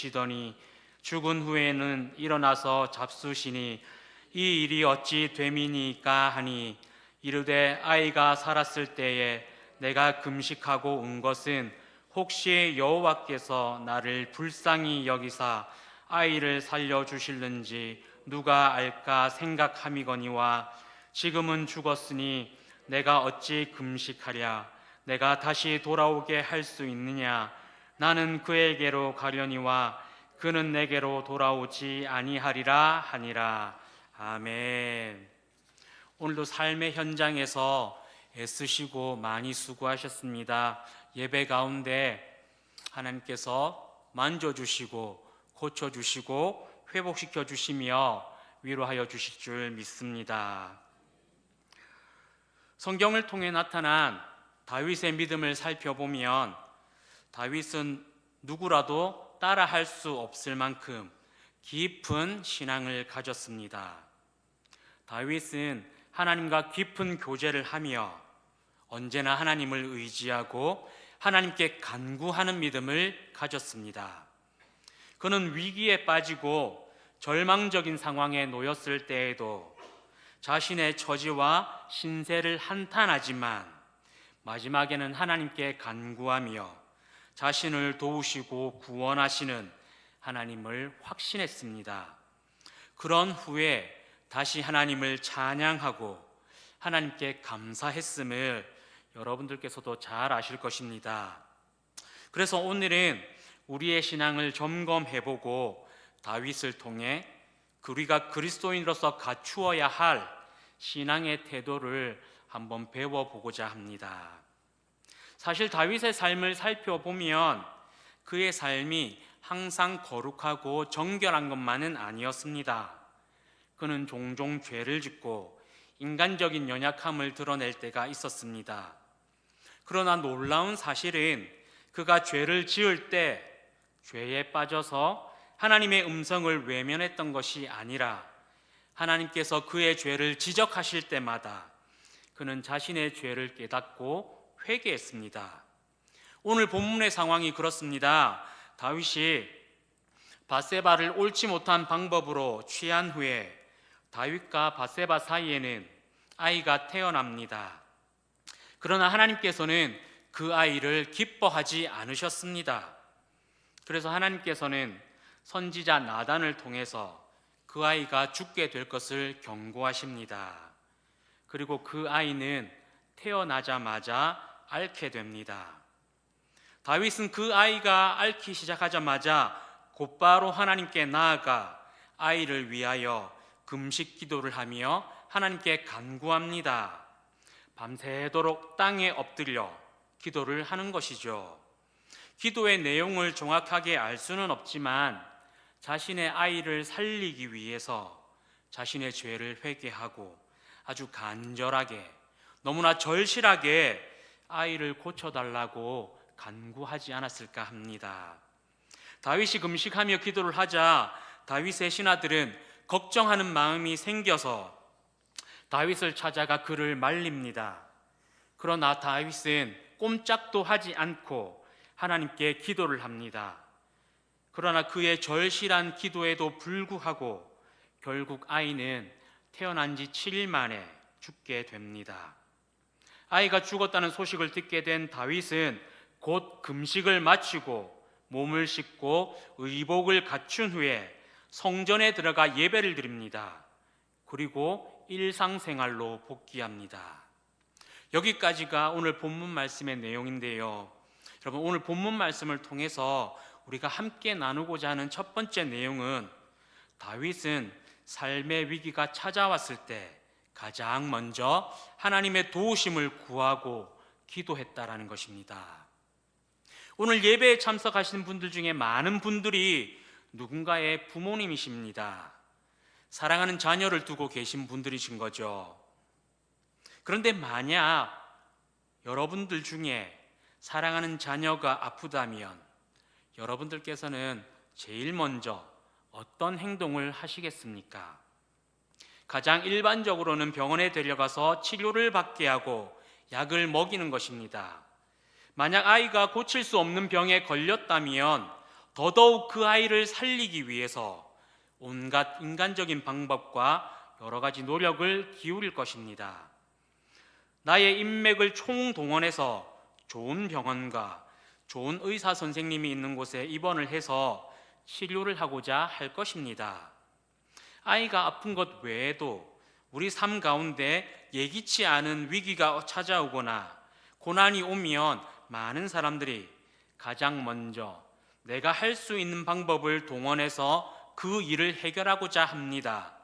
누우시더니 죽은 후에는 일어나서 잡수시니 이 일이 어찌 됨이니까 하니 이르되 아이가 살았을 때에 내가 금식하고 온 것은 혹시 여호와께서 나를 불쌍히 여기사 아이를 살려주실는지 누가 알까 생각함이거니와 지금은 죽었으니 내가 어찌 금식하랴 내가 다시 돌아오게 할 수 있느냐 나는 그에게로 가려니와 그는 내게로 돌아오지 아니하리라 하니라. 아멘. 오늘도 삶의 현장에서 애쓰시고 많이 수고하셨습니다. 예배 가운데 하나님께서 만져주시고 고쳐주시고 회복시켜 주시며 위로하여 주실 줄 믿습니다. 성경을 통해 나타난 다윗의 믿음을 살펴보면 다윗은 누구라도 따라할 수 없을 만큼 깊은 신앙을 가졌습니다. 다윗은 하나님과 깊은 교제를 하며 언제나 하나님을 의지하고 하나님께 간구하는 믿음을 가졌습니다. 그는 위기에 빠지고 절망적인 상황에 놓였을 때에도 자신의 처지와 신세를 한탄하지만 마지막에는 하나님께 간구하며 자신을 도우시고 구원하시는 하나님을 확신했습니다. 그런 후에 다시 하나님을 찬양하고 하나님께 감사했음을 여러분들께서도 잘 아실 것입니다. 그래서 오늘은 우리의 신앙을 점검해보고 다윗을 통해 우리가 그리스도인으로서 갖추어야 할 신앙의 태도를 한번 배워보고자 합니다. 사실 다윗의 삶을 살펴보면 그의 삶이 항상 거룩하고 정결한 것만은 아니었습니다. 그는 종종 죄를 짓고 인간적인 연약함을 드러낼 때가 있었습니다. 그러나 놀라운 사실은 그가 죄를 지을 때 죄에 빠져서 하나님의 음성을 외면했던 것이 아니라 하나님께서 그의 죄를 지적하실 때마다 그는 자신의 죄를 깨닫고 회개했습니다. 오늘 본문의 상황이 그렇습니다. 다윗이 밧세바를 옳지 못한 방법으로 취한 후에 다윗과 밧세바 사이에는 아이가 태어납니다. 그러나 하나님께서는 그 아이를 기뻐하지 않으셨습니다. 그래서 하나님께서는 선지자 나단을 통해서 그 아이가 죽게 될 것을 경고하십니다. 그리고 그 아이는 태어나자마자 앓게 됩니다. 다윗은 그 아이가 앓기 시작하자마자 곧바로 하나님께 나아가 아이를 위하여 금식 기도를 하며 하나님께 간구합니다. 밤새도록 땅에 엎드려 기도를 하는 것이죠. 기도의 내용을 정확하게 알 수는 없지만 자신의 아이를 살리기 위해서 자신의 죄를 회개하고 아주 간절하게 너무나 절실하게 아이를 고쳐달라고 간구하지 않았을까 합니다. 다윗이 금식하며 기도를 하자 다윗의 신하들은 걱정하는 마음이 생겨서 다윗을 찾아가 그를 말립니다. 그러나 다윗은 꼼짝도 하지 않고 하나님께 기도를 합니다. 그러나 그의 절실한 기도에도 불구하고 결국 아이는 태어난 지 7일 만에 죽게 됩니다. 아이가 죽었다는 소식을 듣게 된 다윗은 곧 금식을 마치고 몸을 씻고 의복을 갖춘 후에 성전에 들어가 예배를 드립니다. 그리고 일상생활로 복귀합니다. 여기까지가 오늘 본문 말씀의 내용인데요. 여러분, 오늘 본문 말씀을 통해서 우리가 함께 나누고자 하는 첫 번째 내용은 다윗은 삶의 위기가 찾아왔을 때 가장 먼저 하나님의 도우심을 구하고 기도했다라는 것입니다. 오늘 예배에 참석하신 분들 중에 많은 분들이 누군가의 부모님이십니다. 사랑하는 자녀를 두고 계신 분들이신 거죠. 그런데 만약 여러분들 중에 사랑하는 자녀가 아프다면 여러분들께서는 제일 먼저 어떤 행동을 하시겠습니까? 가장 일반적으로는 병원에 데려가서 치료를 받게 하고 약을 먹이는 것입니다. 만약 아이가 고칠 수 없는 병에 걸렸다면 더더욱 그 아이를 살리기 위해서 온갖 인간적인 방법과 여러 가지 노력을 기울일 것입니다. 나의 인맥을 총동원해서 좋은 병원과 좋은 의사 선생님이 있는 곳에 입원을 해서 치료를 하고자 할 것입니다. 아이가 아픈 것 외에도 우리 삶 가운데 예기치 않은 위기가 찾아오거나 고난이 오면 많은 사람들이 가장 먼저 내가 할 수 있는 방법을 동원해서 그 일을 해결하고자 합니다.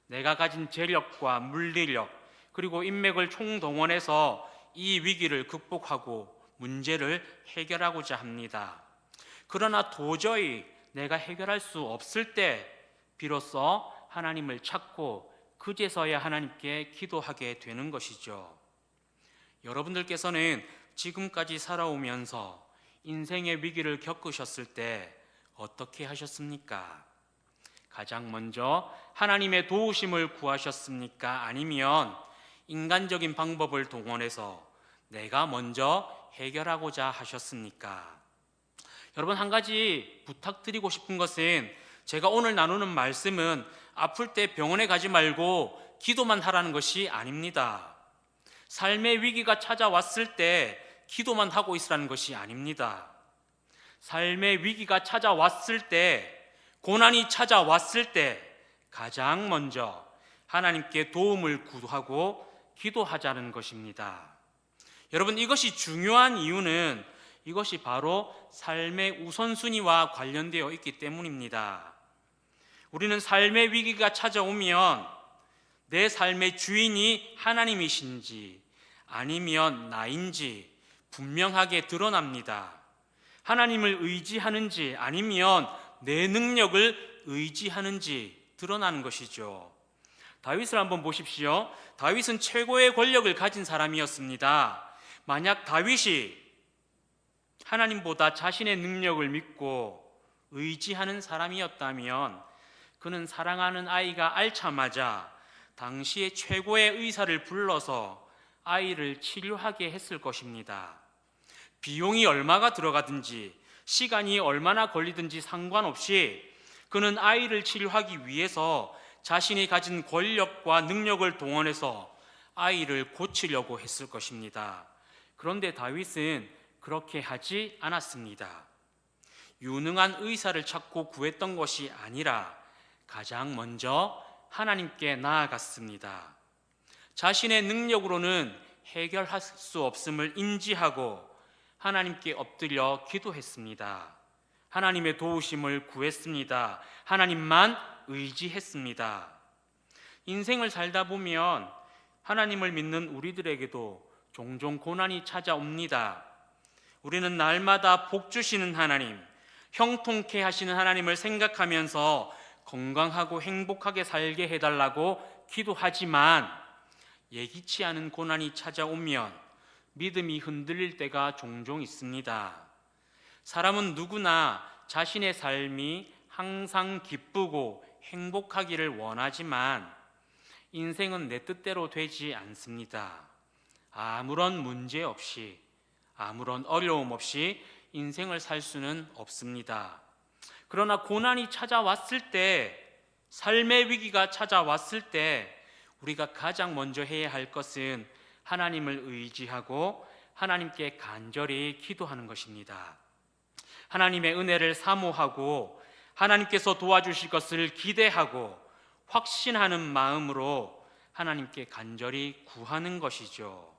내가 가진 재력과 물리력 그리고 인맥을 총동원해서 이 위기를 극복하고 문제를 해결하고자 합니다. 그러나 도저히 내가 해결할 수 없을 때 비로소 하나님을 찾고 그제서야 하나님께 기도하게 되는 것이죠. 여러분들께서는 지금까지 살아오면서 인생의 위기를 겪으셨을 때 어떻게 하셨습니까? 가장 먼저 하나님의 도우심을 구하셨습니까? 아니면 인간적인 방법을 동원해서 내가 먼저 해결하고자 하셨습니까? 여러분, 한 가지 부탁드리고 싶은 것은 제가 오늘 나누는 말씀은 아플 때 병원에 가지 말고 기도만 하라는 것이 아닙니다. 삶의 위기가 찾아왔을 때 기도만 하고 있으라는 것이 아닙니다. 삶의 위기가 찾아왔을 때, 고난이 찾아왔을 때 가장 먼저 하나님께 도움을 구하고 기도하자는 것입니다. 여러분, 이것이 중요한 이유는 이것이 바로 삶의 우선순위와 관련되어 있기 때문입니다. 우리는 삶의 위기가 찾아오면 내 삶의 주인이 하나님이신지 아니면 나인지 분명하게 드러납니다. 하나님을 의지하는지 아니면 내 능력을 의지하는지 드러나는 것이죠. 다윗을 한번 보십시오. 다윗은 최고의 권력을 가진 사람이었습니다. 만약 다윗이 하나님보다 자신의 능력을 믿고 의지하는 사람이었다면 그는 사랑하는 아이가 앓자마자 당시의 최고의 의사를 불러서 아이를 치료하게 했을 것입니다. 비용이 얼마가 들어가든지 시간이 얼마나 걸리든지 상관없이 그는 아이를 치료하기 위해서 자신이 가진 권력과 능력을 동원해서 아이를 고치려고 했을 것입니다. 그런데 다윗은 그렇게 하지 않았습니다. 유능한 의사를 찾고 구했던 것이 아니라 가장 먼저 하나님께 나아갔습니다. 자신의 능력으로는 해결할 수 없음을 인지하고 하나님께 엎드려 기도했습니다. 하나님의 도우심을 구했습니다. 하나님만 의지했습니다. 인생을 살다 보면 하나님을 믿는 우리들에게도 종종 고난이 찾아옵니다. 우리는 날마다 복 주시는 하나님, 형통케 하시는 하나님을 생각하면서 건강하고 행복하게 살게 해달라고 기도하지만 예기치 않은 고난이 찾아오면 믿음이 흔들릴 때가 종종 있습니다. 사람은 누구나 자신의 삶이 항상 기쁘고 행복하기를 원하지만 인생은 내 뜻대로 되지 않습니다. 아무런 문제 없이, 아무런 어려움 없이 인생을 살 수는 없습니다. 그러나 고난이 찾아왔을 때, 삶의 위기가 찾아왔을 때 우리가 가장 먼저 해야 할 것은 하나님을 의지하고 하나님께 간절히 기도하는 것입니다. 하나님의 은혜를 사모하고 하나님께서 도와주실 것을 기대하고 확신하는 마음으로 하나님께 간절히 구하는 것이죠.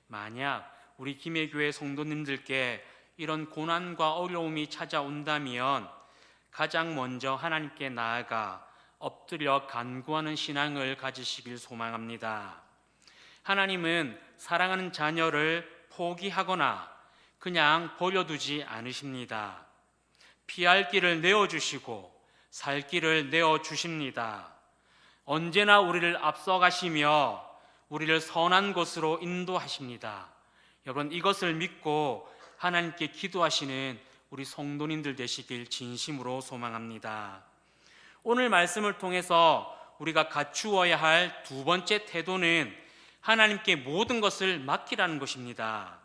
만약 우리 김해교회 성도님들께 이런 고난과 어려움이 찾아온다면 가장 먼저 하나님께 나아가 엎드려 간구하는 신앙을 가지시길 소망합니다. 하나님은 사랑하는 자녀를 포기하거나 그냥 버려두지 않으십니다. 피할 길을 내어주시고 살 길을 내어주십니다. 언제나 우리를 앞서가시며 우리를 선한 곳으로 인도하십니다. 여러분, 이것을 믿고 하나님께 기도하시는 우리 성도님들 되시길 진심으로 소망합니다. 오늘 말씀을 통해서 우리가 갖추어야 할 두 번째 태도는 하나님께 모든 것을 맡기라는 것입니다.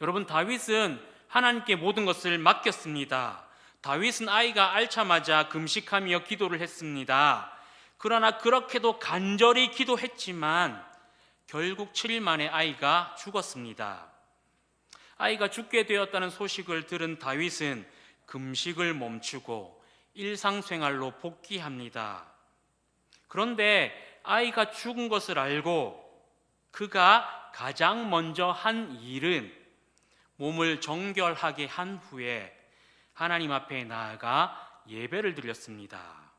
여러분, 다윗은 하나님께 모든 것을 맡겼습니다. 다윗은 아이가 앓자마자 금식하며 기도를 했습니다. 그러나 그렇게도 간절히 기도했지만 결국 7일 만에 아이가 죽었습니다. 아이가 죽게 되었다는 소식을 들은 다윗은 금식을 멈추고 일상생활로 복귀합니다. 그런데 아이가 죽은 것을 알고 그가 가장 먼저 한 일은 몸을 정결하게 한 후에 하나님 앞에 나아가 예배를 드렸습니다.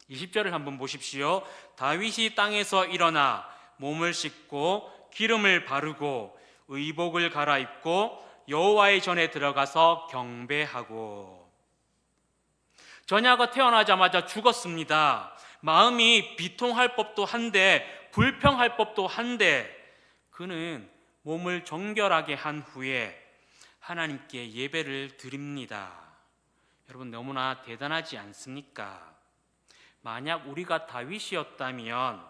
20절을 한번 보십시오. 다윗이 땅에서 일어나 몸을 씻고 기름을 바르고 의복을 갈아입고 여호와의 전에 들어가서 경배하고. 전야가 태어나자마자 죽었습니다. 마음이 비통할 법도 한데 불평할 법도 한데 그는 몸을 정결하게 한 후에 하나님께 예배를 드립니다. 여러분, 너무나 대단하지 않습니까? 만약 우리가 다윗이었다면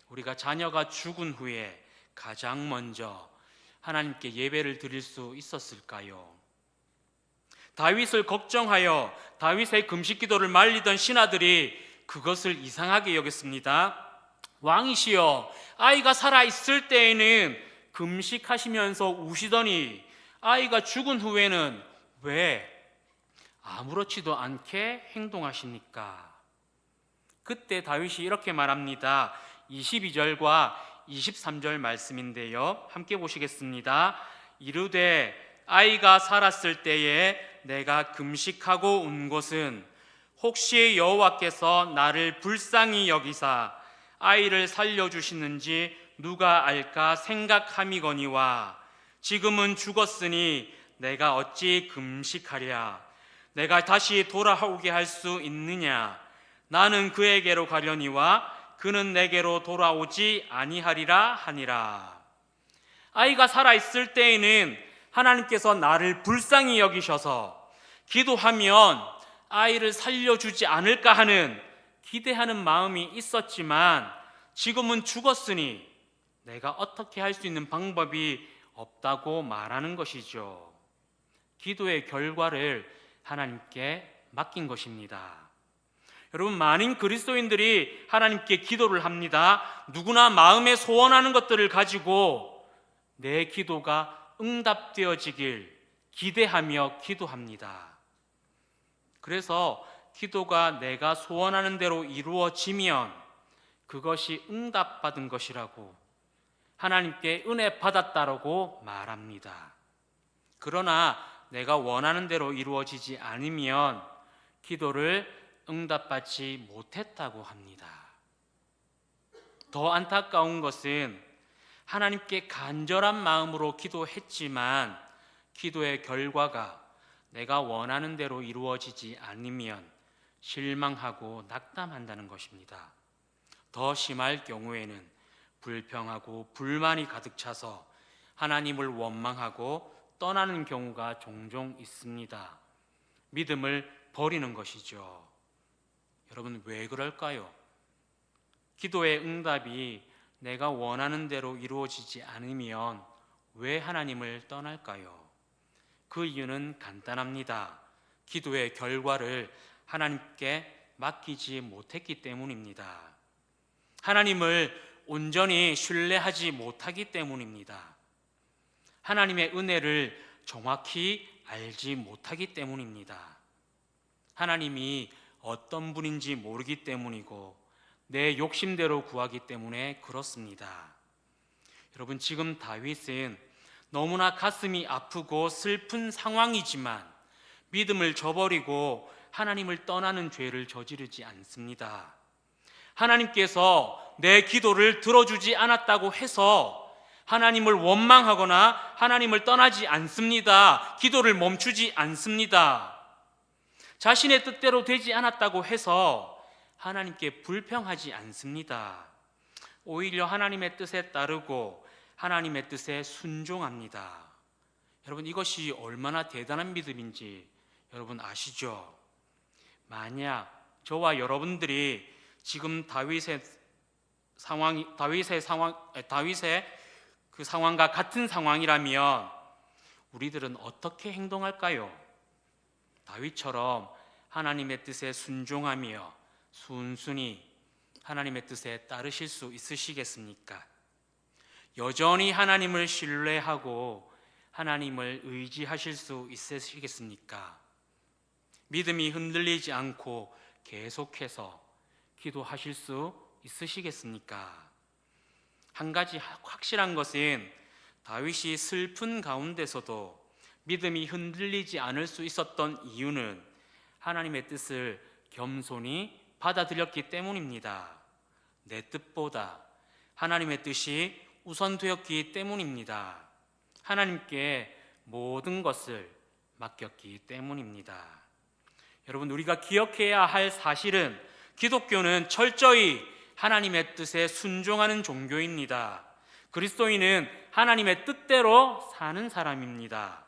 우리가 자녀가 죽은 후에 가장 먼저 하나님께 예배를 드릴 수 있었을까요? 다윗을 걱정하여 다윗의 금식 기도를 말리던 신하들이 그것을 이상하게 여겼습니다. 왕이시여, 아이가 살아있을 때에는 금식하시면서 우시더니 아이가 죽은 후에는 왜 아무렇지도 않게 행동하십니까? 그때 다윗이 이렇게 말합니다. 22절과 23절 말씀인데요, 함께 보시겠습니다. 이르되 아이가 살았을 때에 내가 금식하고 운 것은 혹시 여호와께서 나를 불쌍히 여기사 아이를 살려주시는지 누가 알까 생각함이거니와 지금은 죽었으니 내가 어찌 금식하랴? 내가 다시 돌아오게 할 수 있느냐? 나는 그에게로 가려니와 그는 내게로 돌아오지 아니하리라 하니라. 아이가 살아있을 때에는 하나님께서 나를 불쌍히 여기셔서 기도하면 아이를 살려주지 않을까 하는 기대하는 마음이 있었지만 지금은 죽었으니 내가 어떻게 할 수 있는 방법이 없다고 말하는 것이죠. 기도의 결과를 하나님께 맡긴 것입니다. 여러분, 많은 그리스도인들이 하나님께 기도를 합니다. 누구나 마음에 소원하는 것들을 가지고 내 기도가 응답되어지길 기대하며 기도합니다. 그래서 기도가 내가 소원하는 대로 이루어지면 그것이 응답받은 것이라고, 하나님께 은혜 받았다라고 말합니다. 그러나 내가 원하는 대로 이루어지지 않으면 기도를 응답받지 못했다고 합니다. 더 안타까운 것은 하나님께 간절한 마음으로 기도했지만 기도의 결과가 내가 원하는 대로 이루어지지 않으면 실망하고 낙담한다는 것입니다. 더 심할 경우에는 불평하고 불만이 가득 차서 하나님을 원망하고 떠나는 경우가 종종 있습니다. 믿음을 버리는 것이죠. 여러분, 왜 그럴까요? 기도의 응답이 내가 원하는 대로 이루어지지 않으면 왜 하나님을 떠날까요? 그 이유는 간단합니다. 기도의 결과를 하나님께 맡기지 못했기 때문입니다. 하나님을 온전히 신뢰하지 못하기 때문입니다. 하나님의 은혜를 정확히 알지 못하기 때문입니다. 하나님이 어떤 분인지 모르기 때문이고 내 욕심대로 구하기 때문에 그렇습니다. 여러분, 지금 다윗은 너무나 가슴이 아프고 슬픈 상황이지만 믿음을 저버리고 하나님을 떠나는 죄를 저지르지 않습니다. 하나님께서 내 기도를 들어주지 않았다고 해서 하나님을 원망하거나 하나님을 떠나지 않습니다. 기도를 멈추지 않습니다. 자신의 뜻대로 되지 않았다고 해서 하나님께 불평하지 않습니다. 오히려 하나님의 뜻에 따르고 하나님의 뜻에 순종합니다. 여러분, 이것이 얼마나 대단한 믿음인지 여러분 아시죠? 만약 저와 여러분들이 지금 다윗의 그 상황과 같은 상황이라면 우리들은 어떻게 행동할까요? 다윗처럼 하나님의 뜻에 순종하며 순순히 하나님의 뜻에 따르실 수 있으시겠습니까? 여전히 하나님을 신뢰하고 하나님을 의지하실 수 있으시겠습니까? 믿음이 흔들리지 않고 계속해서 기도하실 수 있으시겠습니까? 한 가지 확실한 것은 다윗이 슬픈 가운데서도 믿음이 흔들리지 않을 수 있었던 이유는 하나님의 뜻을 겸손히 받아들였기 때문입니다. 내 뜻보다 하나님의 뜻이 우선되었기 때문입니다. 하나님께 모든 것을 맡겼기 때문입니다. 여러분, 우리가 기억해야 할 사실은 기독교는 철저히 하나님의 뜻에 순종하는 종교입니다. 그리스도인은 하나님의 뜻대로 사는 사람입니다.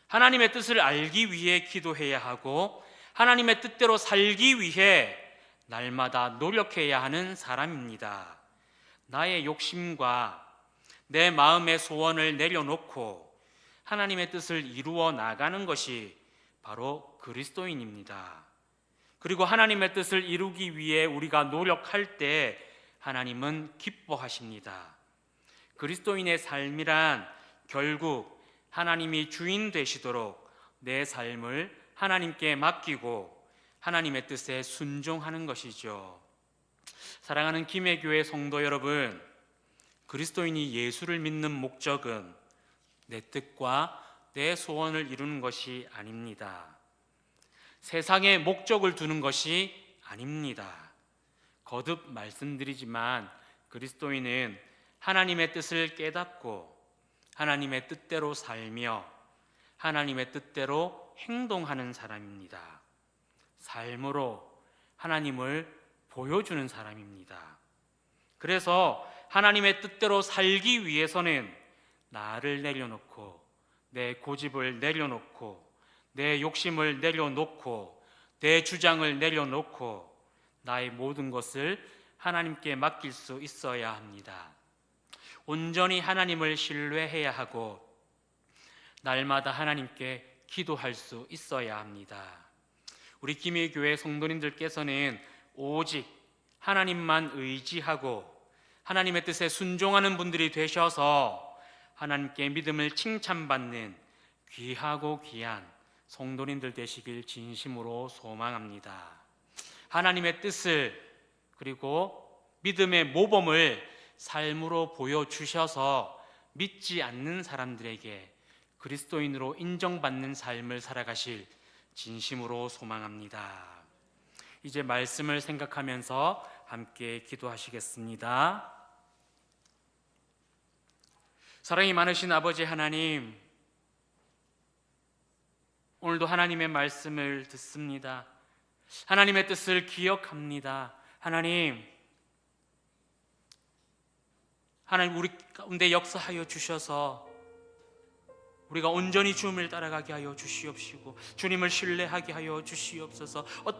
하나님의 뜻을 알기 위해 기도해야 하고 하나님의 뜻대로 살기 위해 날마다 노력해야 하는 사람입니다. 나의 욕심과 내 마음의 소원을 내려놓고 하나님의 뜻을 이루어 나가는 것이 바로 그리스도인입니다. 그리고 하나님의 뜻을 이루기 위해 우리가 노력할 때 하나님은 기뻐하십니다. 그리스도인의 삶이란 결국 하나님이 주인 되시도록 내 삶을 하나님께 맡기고 하나님의 뜻에 순종하는 것이죠. 사랑하는 김해교회 성도 여러분, 그리스도인이 예수를 믿는 목적은 내 뜻과 내 소원을 이루는 것이 아닙니다. 세상에 목적을 두는 것이 아닙니다. 거듭 말씀드리지만 그리스도인은 하나님의 뜻을 깨닫고 하나님의 뜻대로 살며 하나님의 뜻대로 행동하는 사람입니다. 삶으로 하나님을 보여주는 사람입니다. 그래서 하나님의 뜻대로 살기 위해서는 나를 내려놓고 내 고집을 내려놓고 내 욕심을 내려놓고 내 주장을 내려놓고 나의 모든 것을 하나님께 맡길 수 있어야 합니다. 온전히 하나님을 신뢰해야 하고 날마다 하나님께 기도할 수 있어야 합니다. 우리 김해교회 성도님들께서는 오직 하나님만 의지하고 하나님의 뜻에 순종하는 분들이 되셔서 하나님께 믿음을 칭찬받는 귀하고 귀한 성도님들 되시길 진심으로 소망합니다. 하나님의 뜻을 그리고 믿음의 모범을 삶으로 보여주셔서 믿지 않는 사람들에게 그리스도인으로 인정받는 삶을 살아가실 진심으로 소망합니다. 이제 말씀을 생각하면서 함께 기도하시겠습니다. 사랑이 많으신 아버지 하나님, 오늘도 하나님의 말씀을 듣습니다. 하나님의 뜻을 기억합니다. 하나님 우리 가운데 역사하여 주셔서 우리가 온전히 주님을 따라가게 하여 주시옵시고 주님을 신뢰하게 하여 주시옵소서. 어떤